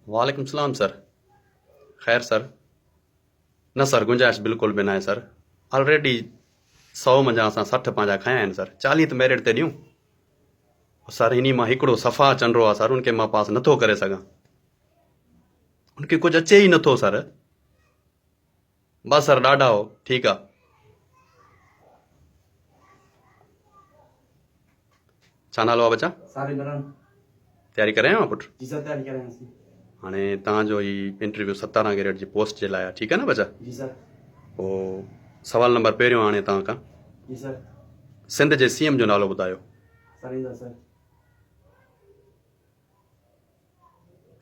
वालेकुम सलाम सर। खैर सर। न सर गुंजाइश बिल्कुल भी न आहे सर। ऑलरेडी 100 मंझां असां 60 पंहिंजा खया आहिनि सर। 40 त मेरिट ते ॾियूं सर। इन्ही मां हिकिड़ो सफ़ा चंडो आहे सर, उनखे मां पास नथो करे सघां। उनखे कुझु अचे ई नथो सर। बस सर ॾाढा हो। ठीकु आहे। छा नालो आहे बच्चा? सारे इमरान। तयारी करे आहियो पुटु? जी सर तैयारी कर रहे हैं। हाणे तव्हांजो ही इंटरव्यू 17 ग्रेड जी पोस्ट जे लाइ आहे। ठीकु आहे न बच्चा? जी सर। पोइ सवाल नंबर पहिरियों हाणे तव्हां खां। जी सर। सिंध जे सीएम जो नालो ॿुधायो। सरिंदा सर।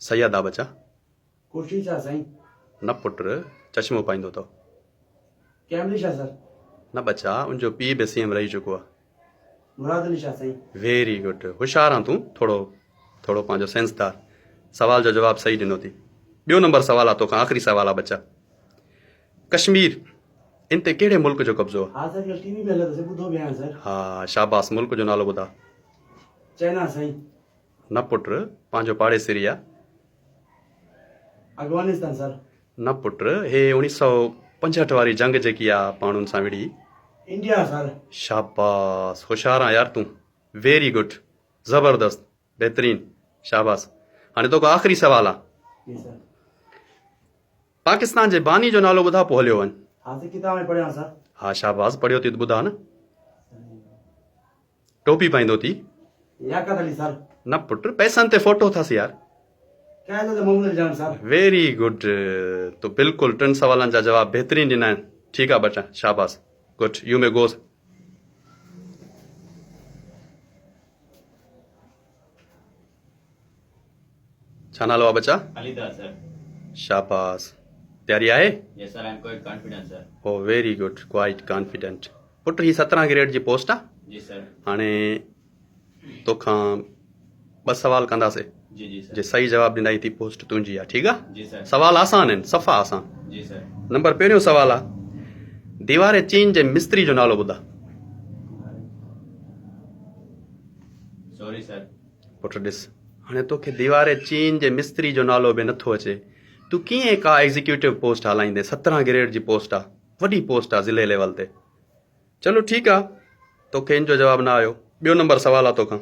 सैयद आहे बच्चा। कोशिश आहे साईं। न पुटु, चश्मो पाईंदो अथव। कैमली शाह सर। न बच्चा, उनजो पीउ बि सीएम रही चुको आहे। मुराद अली शाह साईं। Very good. होशियारु आहे तूं। थोरो पंहिंजो सेंसदार। सवाल जो जवाबु सही ॾिनो अथई। ॿियो नंबर सवाल आहे तोखां, आख़िरी सवाल आहे बच्चा। कश्मीर इन ते कहिड़े मुल्क जो कब्ज़ो आहे? हाँ सर, कल टीवी में हलियो त ॿुधो बि आहियां सर। हा शाबाश। मुल्क जो नालो ॿुधा। चाइना साईं। न पुटु, पंहिंजो पाड़ेसिरी आहे। अफगानिस्तान सर। न पुटु, हे 1965 वारी जंग जेकी आहे पाणुनि सां विड़ी। India sir. शाबाश। होशियारु आहे यार तूं। Very good. ज़बरदस्त। बहितरीन। शाबाश। हाणे तोखां आख़िरी सवाल आहे। जी सर। पाकिस्तान जे बानी जो नालो ॿुधा पोइ हलियो वञ। हाँ सर, किताब में पढ़िया सर। हा शाबाश। पढ़ियो थी त ॿुधा न। टोपी पाईंदो थी। लियाकत अली सर। न पुटु, पैसनि ते फोटो अथसि यार। क़यादत मोहम्मद जान सर। Very good. तो बिल्कुलु 3 सवालनि जा जवाब बहितरीन ॾिना आहिनि। ठीकु आहे बच्चा, शाबाश। गुड। यू मे गोस। छा नालो आहे बच्चा? Alida, sir. शाबाश। तयारी आहे? Yes, sir. I'm quite confident, sir. Oh very good. Quite confident. पुट ही 17 ग्रेड जी पोस्ट आहे। जी सर। हाणे तोखां 2 सवाल कंदासीं। जी सर। जे सही जवाब ॾिनाई थी पोस्ट तुंहिंजी आहे। ठीकु आहे? जी सर। सवाल आसान आहिनि, सफ़ा आसान। जी सर। नंबर पहिरियों सवाल आहे, दीवार चीन जे मिस्त्री जो नालो ॿुधा। Sorry, sir. पुट ॾिस, हाणे तोखे दीवार चीन जे मिस्त्री जो नालो बि नथो अचे। तूं कीअं का एग्जीक्यूटिव पोस्ट हलाईंदे? 17 ग्रेड जी पोस्ट आहे, वॾी पोस्ट आहे ज़िले लेवल ते। चलो ठीकु आहे, तोखे इन जो जवाबु न आयो। ॿियो नंबर सवाल आहे तोखां।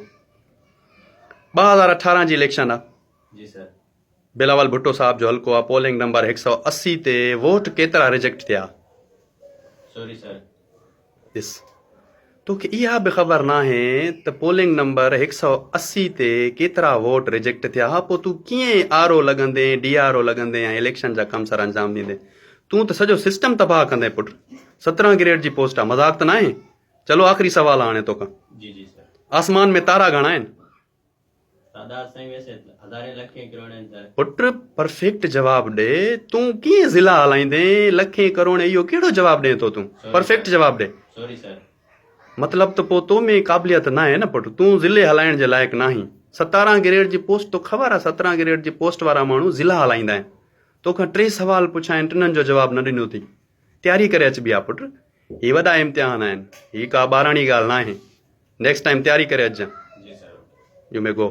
2018 जी इलेक्शन आहे। जी सर। बिलावल भुट्टो साहब जो हल्को आहे। पोलिंग नंबर 180 ते वोट केतिरा रिजेक्ट थिया? Sorry, sir. ॾिस, तोखे इहा बि ख़बर न आहे त पोलिंग नंबर 180 ते केतिरा वोट रिजेक्ट थिया। हा, पोइ तूं कीअं आरओ लॻंदे, डीआरओ लॻंदे ऐं इलेक्शन जा कम सर अंजाम ॾींदे? तूं त सॼो सिस्टम तबाह कंदे पुटु। 17 ग्रेड जी पोस्ट आहे, मज़ाक त न आहे। चलो आख़िरी सवाल आहे हाणे तोखां। जी सर। आसमान में तारा घणा आहिनि? तादाद साईं वैसे हज़ारे लखे करोड़ आहिनि सर। पुटु परफेक्ट जवाबु ॾे। तूं कीअं ज़िला हलाईंदे? लखे करोड़ इहो कहिड़ो जवाबु ॾे थो तूं? परफेक्ट जवाबु ॾे। Sorry, sir. मतिलब त पोइ तो में क़ाबिलियत न आहे न पुटु। तूं ज़िले हलाइण जे लाइक़ु न आहीं। 17 ग्रेड जी पोस्ट तो ख़बर आहे, 17 ग्रेड जी पोस्ट वारा माण्हू ज़िला हलाईंदा आहिनि। तोखां 3 सवाल पुछा आहिनि, 3 जो जवाबु न ॾिनो अथई। तयारी करे अचबी आहे पुटु। ही वॾा इम्तिहान आहिनि, ही का ॿाराणी ॻाल्हि न आहे। नेक्स्ट टाइम तयारी करे अचिजांइ। जी सर। You may go.